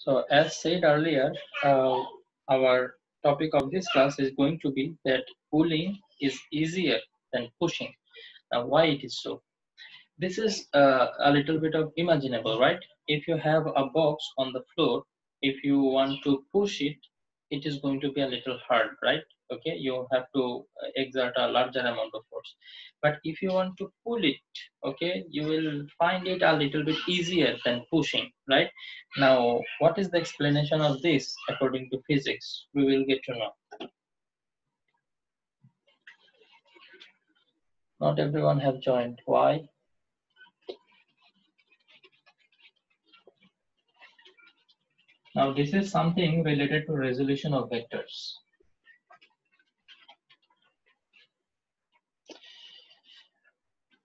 So as said earlier, our topic of this class is going to be that pulling is easier than pushing. Now, why it is so? This is a little bit of imaginable, right? If you have a box on the floor, if you want to push it, it is going to be a little hard, right? Okay, you have to exert a larger amount of force. But if you want to pull it, okay, you will find it a little bit easier than pushing, right? Now, what is the explanation of this according to physics? We will get to know. Not everyone have joined. Why? Now, this is something related to resolution of vectors.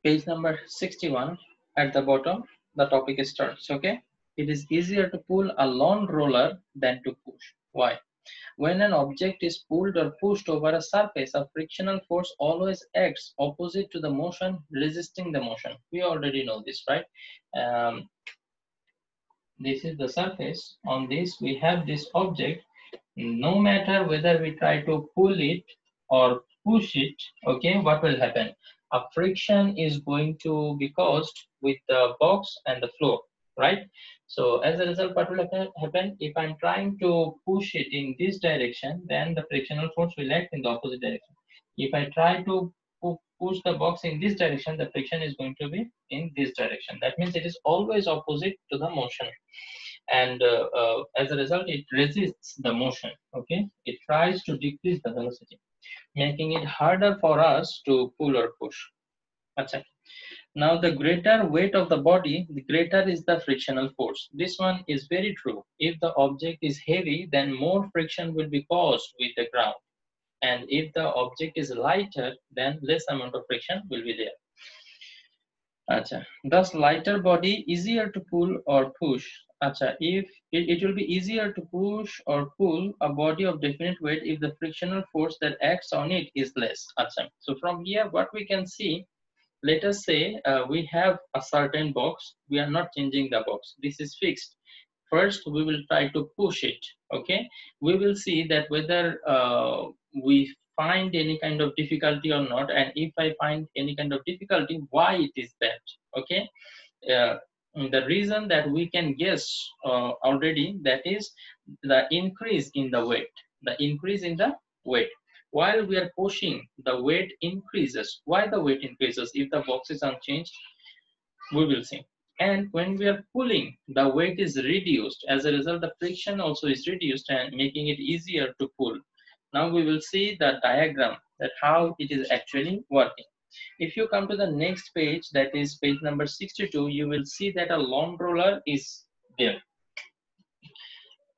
Page number 61 at the bottom, the topic starts, okay? It is easier to pull a lawn roller than to push. Why? When an object is pulled or pushed over a surface, a frictional force always acts opposite to the motion, resisting the motion. We already know this, right? This is the surface. On this, we have this object. No matter whether we try to pull it or push it, okay, what will happen? A friction is going to be caused with the box and the floor, right? So as a result, what will happen? If I'm trying to push it in this direction, then the frictional force will act in the opposite direction. If I try to push the box in this direction, the friction is going to be in this direction. That means it is always opposite to the motion. And as a result, it resists the motion, okay? It tries to decrease the velocity, making it harder for us to pull or push. Achha. Now, the greater weight of the body, the greater is the frictional force. This one is very true. If the object is heavy, then more friction will be caused with the ground. And if the object is lighter, then less amount of friction will be there. Achha. Thus, lighter body easier to pull or push. Achha. If it will be easier to push or pull a body of definite weight if the frictional force that acts on it is less. Achha. So from here, what we can see, let us say we have a certain box. We are not changing the box. This is fixed. First, we will try to push it. Okay. We will see that whether we find any kind of difficulty or not, and if I find any kind of difficulty, why it is that. Okay. uh, the reason that we can guess already, that is the increase in the weight. The increase in the weight, while we are pushing, the weight increases. Why the weight increases? If the box is unchanged, we will see. And when we are pulling, the weight is reduced. As a result, the friction also is reduced and making it easier to pull. Now we will see the diagram, that how it is actually working. If you come to the next page, that is page number 62, you will see that a lawn roller is there.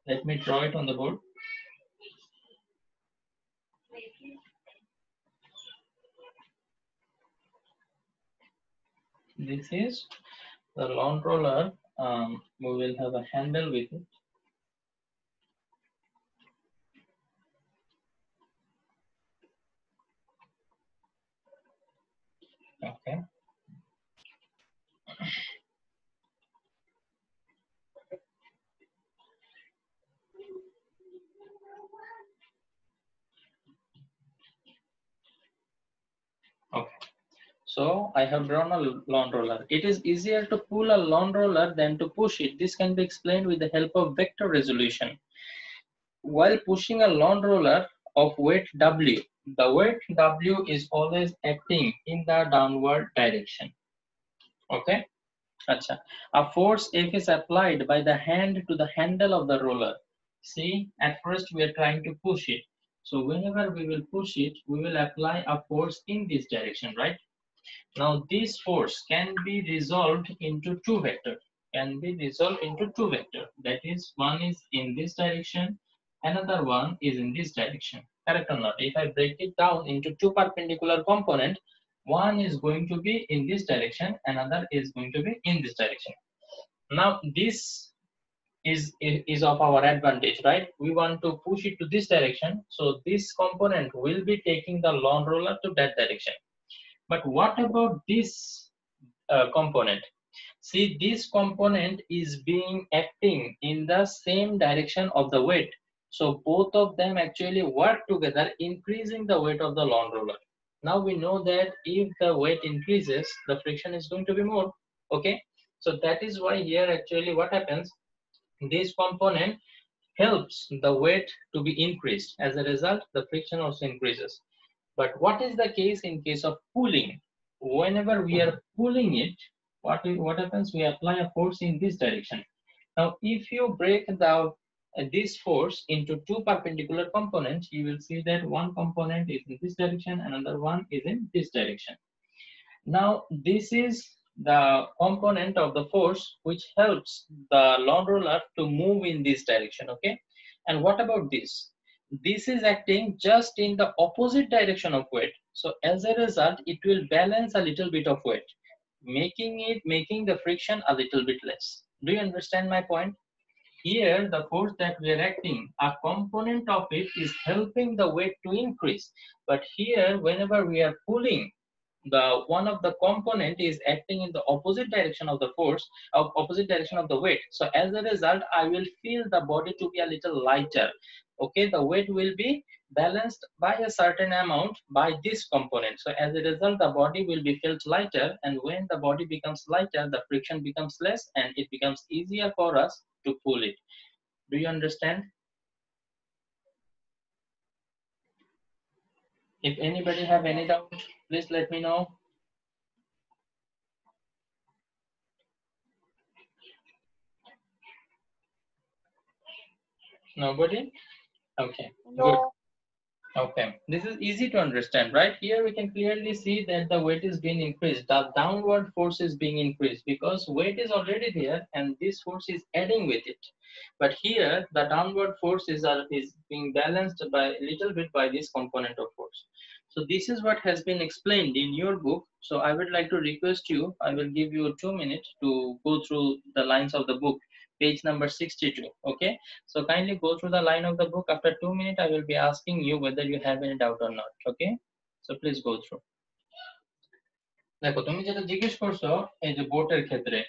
Let me draw it on the board. This is the lawn roller. We will have a handle with it. Okay. Okay. So I have drawn a lawn roller. It is easier to pull a lawn roller than to push it. This can be explained with the help of vector resolution. While pushing a lawn roller of weight W, the weight W is always acting in the downward direction. Okay. Achha. A force F is applied by the hand to the handle of the roller. See, at first we are trying to push it. So whenever we will push it, we will apply a force in this direction, right? Now this force can be resolved into two vectors. That is, one is in this direction, another one is in this direction. Correct or not? If I break it down into two perpendicular components, one is going to be in this direction, another is going to be in this direction. Now this is of our advantage, right? We want to push it to this direction, so this component will be taking the lawn roller to that direction. But what about this component? See, this component is being acting in the same direction of the weight. So both of them actually work together, increasing the weight of the lawn roller. Now we know that if the weight increases, the friction is going to be more. Okay, so that is why here actually what happens, this component helps the weight to be increased. As a result, the friction also increases. But what is the case in case of pulling? Whenever we are pulling it, what happens? We apply a force in this direction. Now, if you break this force into two perpendicular components, you will see that one component is in this direction, another one is in this direction. Now, this is the component of the force which helps the lawn roller to move in this direction, okay? And what about this? This is acting just in the opposite direction of weight. So as a result, it will balance a little bit of weight, making the friction a little bit less. Do you understand my point? Here, the force that we are acting, a component of it is helping the weight to increase. But here, whenever we are pulling, the one of the component is acting in the opposite direction of the force, opposite direction of the weight. So as a result, I will feel the body to be a little lighter. Okay, the weight will be balanced by a certain amount by this component. So as a result, the body will be felt lighter, and when the body becomes lighter, the friction becomes less and it becomes easier for us to pull it. Do you understand? If anybody have any doubt, please let me know. Nobody? Okay, good. Okay, this is easy to understand, right? Here we can clearly see that the weight is being increased. The downward force is being increased because weight is already there and this force is adding with it. But here the downward force is being balanced by a little bit by this component of force. So this is what has been explained in your book. So I would like to request you, I will give you 2 minutes to go through the lines of the book, page number 62, okay? So kindly go through the line of the book. After 2 minutes, I will be asking you whether you have any doubt or not, okay? So please go through. দেখো তুমি যেটা জিজ্ঞেস করছো এই যে বোটের ক্ষেত্রে,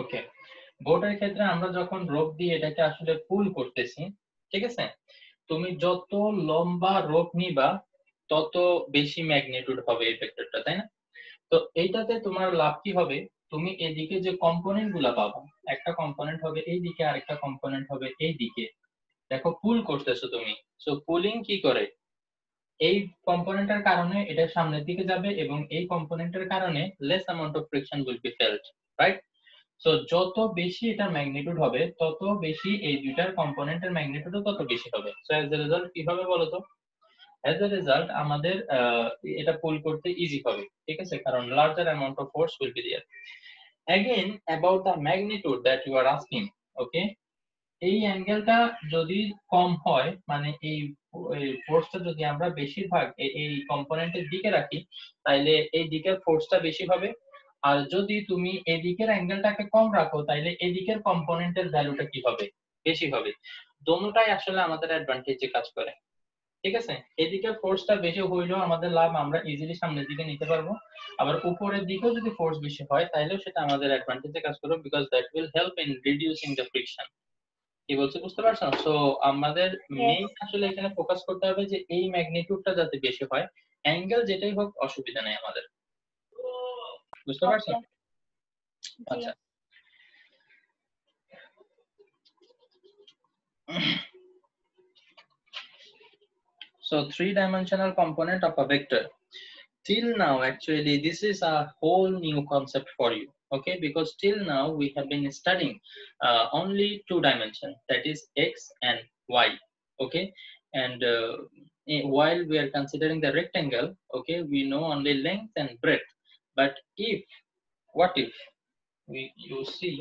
ওকে, বোটের ক্ষেত্রে আমরা যখন রোপ দিয়ে এটাকে আসলে পুল করতেছি, ঠিক আছে, তুমি যত লম্বা রোপ নিবা তত বেশি ম্যাগনিটিউড হবে এই ভেক্টরটা, তাই না? তো এইটাতে তোমার লাভ কি হবে, তুমি এদিকে যে কম্পোনেন্ট গুলা পাবা, একটা কম্পোনেন্ট হবে এই দিকে, আরেকটা কম্পোনেন্ট হবে এই দিকে। দেখো পুল করতেছো তুমি, সো পুলিং কি করে, এই কম্পোনেন্টের কারণে এটা সামনের দিকে যাবে এবং এই কম্পোনেন্টের কারণে less amount of friction will be felt, right? So যত বেশি এটা ম্যাগনিটিউড হবে তত বেশি এই দুইটার কম্পোনেন্টের ম্যাগনিটিউডও তত বেশি হবে। সো অ্যাজ এ রেজাল্ট কি হবে বলো তো? অ্যাজ এ রেজাল্ট আমাদের এটা পুল করতে ইজি হবে, ঠিক আছে, কারণ larger amount of force will be there. Again, about the magnitude that you are asking, okay, এই অ্যাঙ্গেলটা যদি কম হয়, মানে এই ফোর্সটা যদি আমরা বেশিরভাগ এই কম্পোনেন্টের দিকে রাখি, তাইলে এই দিকের ফোর্সটা বেশি হবে। আর যদি তুমি এই দিকের অ্যাঙ্গেলটাকে কম রাখো, তাইলে এই দিকের কম্পোনেন্টের ভ্যালুটা কি হবে, বেশি হবে। দোনোটাই আসলে আমাদের অ্যাডভান্টেজে কাজ করে, ঠিক আছে? এদিকে ফোর্সটা বেশি হইলেও আমাদের লাভ, আমরা ইজিলি সামনের দিকে নিতে পারবো। আবার উপরের দিকেও যদি ফোর্স বেশি হয় তাহলেও সেটা আমাদের অ্যাডভান্টেজে কাজ করবে, because that will help in reducing the friction. কি বলছি বুঝতে পারছো? সো আমাদের মেইন আসলে এখানে ফোকাস করতে হবে যে এই ম্যাগনিটিউডটা যাতে বেশি হয়, অ্যাঙ্গেল যেটাই হোক অসুবিধা নেই আমাদের, বুঝতে পারছো? আচ্ছা, so three-dimensional component of a vector. Till now, actually, this is a whole new concept for you, okay? Because till now we have been studying only two dimensions, that is x and y, okay? And while we are considering the rectangle, okay, we know only length and breadth. But what if you see,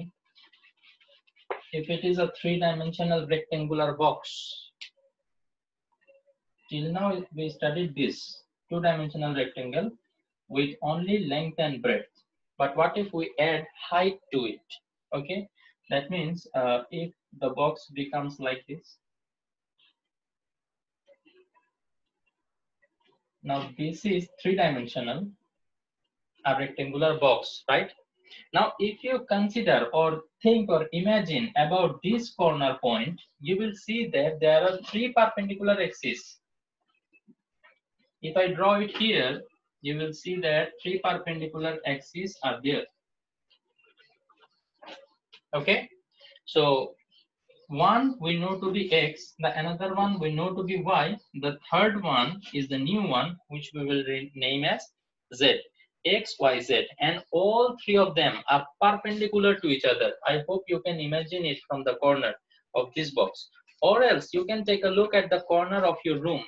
if it is a three-dimensional rectangular box, till now we studied this two-dimensional rectangle with only length and breadth. But what if we add height to it? Okay, that means if the box becomes like this, Now this is three-dimensional, a rectangular box, right? Now, if you consider or think or imagine about this corner point, you will see that there are three perpendicular axes. If I draw it here, you will see that three perpendicular axes are there. Okay, so one we know to be x, the another one we know to be y, the third one is the new one which we will name as z, x, y, z, and all three of them are perpendicular to each other. I hope you can imagine it from the corner of this box, or else you can take a look at the corner of your room,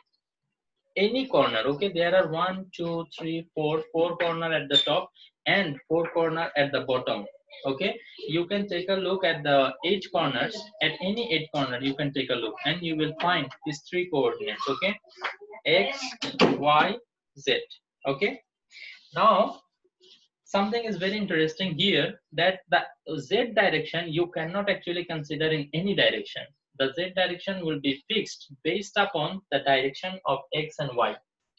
any corner. Okay, there are 1 2 3 4 corner at the top and 4 corner at the bottom. Okay, you can take a look at the 8 corners, at any 8 corner you can take a look and you will find these three coordinates. Okay, x, y, z. Okay, now something is very interesting here, that the z direction you cannot actually consider in any direction. The z direction will be fixed based upon the direction of x and y.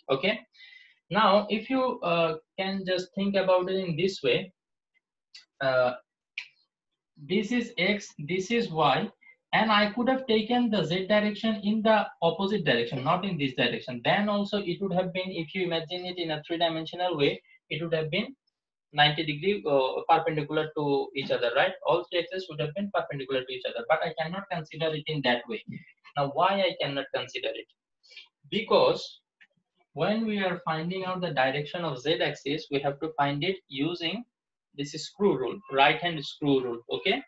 Okay, now if you can just think about it in this way, this is x, this is y, and I could have taken the z direction in the opposite direction, not in this direction. Then also it would have been, if you imagine it in a three-dimensional way, it would have been 90-degree perpendicular to each other, right? All three axes would have been perpendicular to each other, but I cannot consider it in that way. Now, why I cannot consider it? Because when we are finding out the direction of z-axis, we have to find it using this screw rule, right-hand screw rule. Okay,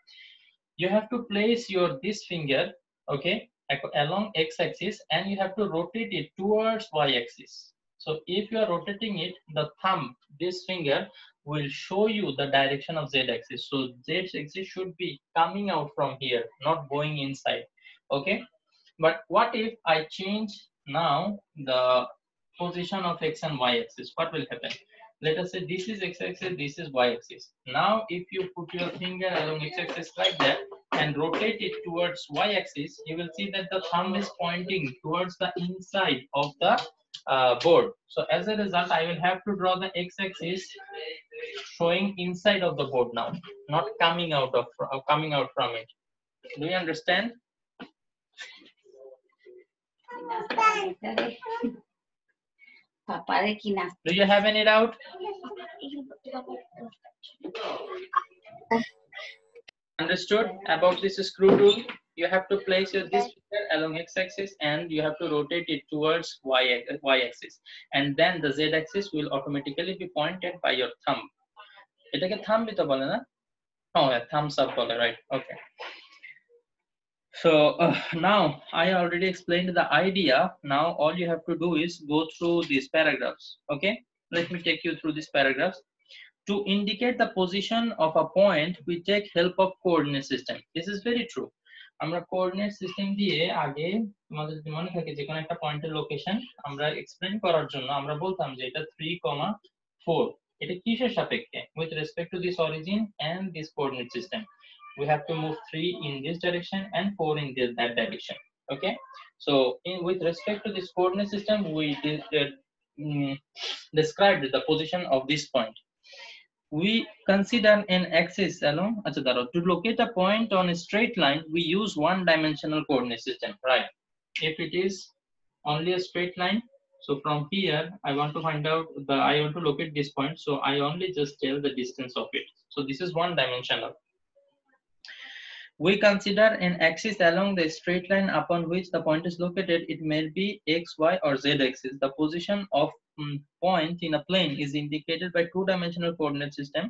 you have to place your this finger, okay, along x-axis, and you have to rotate it towards y-axis. So if you are rotating it, the thumb, this finger, will show you the direction of z-axis. So z-axis should be coming out from here, not going inside. Okay, but what if I change now the position of x and y-axis? What will happen? Let us say this is x-axis, this is y-axis. Now if you put your finger along x-axis like that and rotate it towards y-axis, you will see that the thumb is pointing towards the inside of the board. So as a result, I will have to draw the x-axis showing inside of the board now, not coming out from it. Do you understand? Do you have any doubt? Understood about this screw rule? You have to place your this finger along x-axis and you have to rotate it towards y-axis, and then the z-axis will automatically be pointed by your thumb. এটাকে thumb bhi to bole na? Oh, yeah, thumbs up bole, right? Okay. So now I already explained the idea. Now all you have to do is go through these paragraphs. Okay, let me take you through these paragraphs. To indicate the position of a point, we take help of coordinate system. This is very true. আমরা coordinate system দিয়ে আগে তোমাদের যদি মনে থাকে যে কোন একটা পয়েন্টের লোকেশন আমরা এক্সপ্লেইন করার জন্য আমরা বলতাম যে এটা 3,4, এটা কিসের সাপেক্ষে? With respect to this origin and this coordinate system, we have to move 3 in this direction and 4 in that direction. Okay, so with respect to this coordinate system, we described the position of this point. We consider an axis along, to locate a point on a straight line, we use one-dimensional coordinate system, right? If it is only a straight line, so from here I want to find out I want to locate this point, so I only just tell the distance of it. So this is one-dimensional. We consider an axis along the straight line upon which the point is located. It may be x, y, or z axis. The position of point in a plane is indicated by two-dimensional coordinate system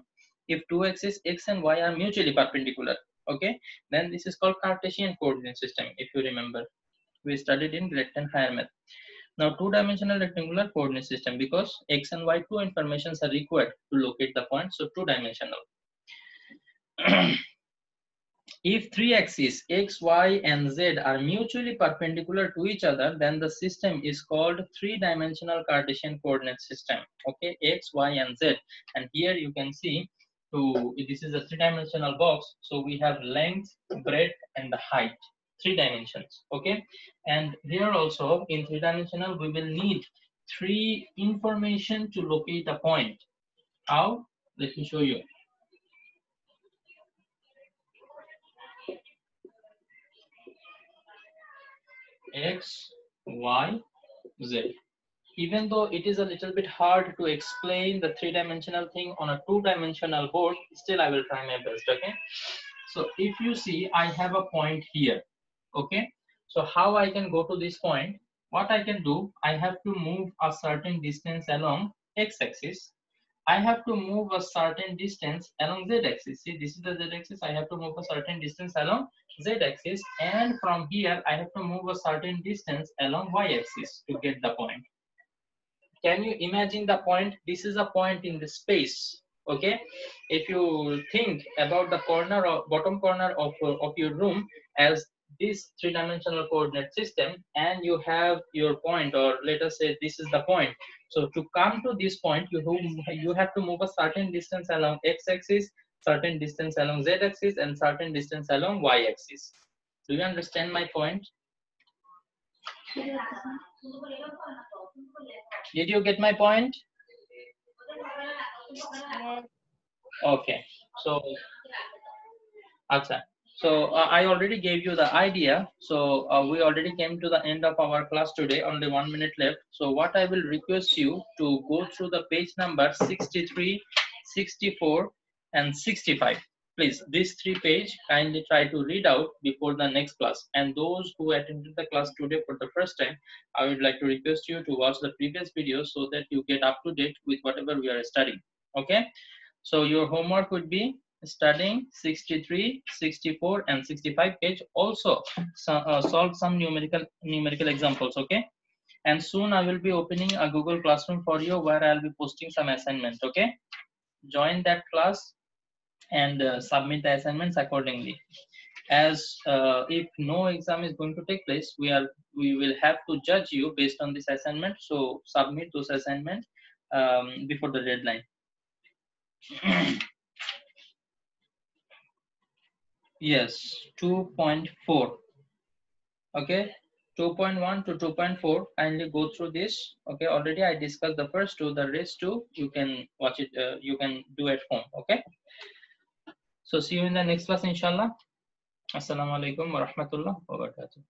if two axes x and y are mutually perpendicular. Okay, then this is called Cartesian coordinate system. If you remember, we studied in grade 10 higher math. Now two-dimensional rectangular coordinate system, because x and y two informations are required to locate the point, so two-dimensional. If three axes x, y, and z are mutually perpendicular to each other, then the system is called three-dimensional Cartesian coordinate system. Okay, x, y, and z. And here you can see, this is a three-dimensional box, so we have length, breadth, and the height, 3 dimensions. Okay, and here also in three-dimensional we will need three information to locate a point. How? Let me show you. X, Y, Z. Even though it is a little bit hard to explain the three-dimensional thing on a two-dimensional board, still I will try my best, okay? So if you see, I have a point here, okay? So how I can go to this point? What I can do, I have to move a certain distance along x-axis. I have to move a certain distance along z-axis. See, this is the z-axis. I have to move a certain distance along z-axis, and from here I have to move a certain distance along y-axis to get the point. Can you imagine the point? This is a point in the space, okay? If you think about the corner or bottom corner of your room as this three-dimensional coordinate system, and you have your point, or let us say this is the point. So to come to this point, you have to move a certain distance along x-axis, certain distance along z-axis, and certain distance along y-axis. Do you understand my point? Did you get my point? Yes. Okay. So, I already gave you the idea. So we already came to the end of our class today. Only 1 minute left. So what I will request you to go through the page number 63, 64, and 65. Please, these three pages kindly try to read out before the next class. And those who attended the class today for the first time, I would like to request you to watch the previous videos so that you get up to date with whatever we are studying. Okay. So your homework would be studying 63, 64, and 65 page. Also, solve some numerical examples. Okay. And soon I will be opening a Google Classroom for you where I'll be posting some assignment. Okay. Join that class and submit the assignments accordingly. As if no exam is going to take place, we will have to judge you based on this assignment. So submit those assignments before the deadline. Yes, 2.4. Okay, 2.1 to 2.4. Kindly go through this. Okay, already I discussed the first two. The rest two you can watch it. You can do at home. Okay. So see you in the next class, inshallah. Assalamu alaikum wa rahmatullah wa barakatuh.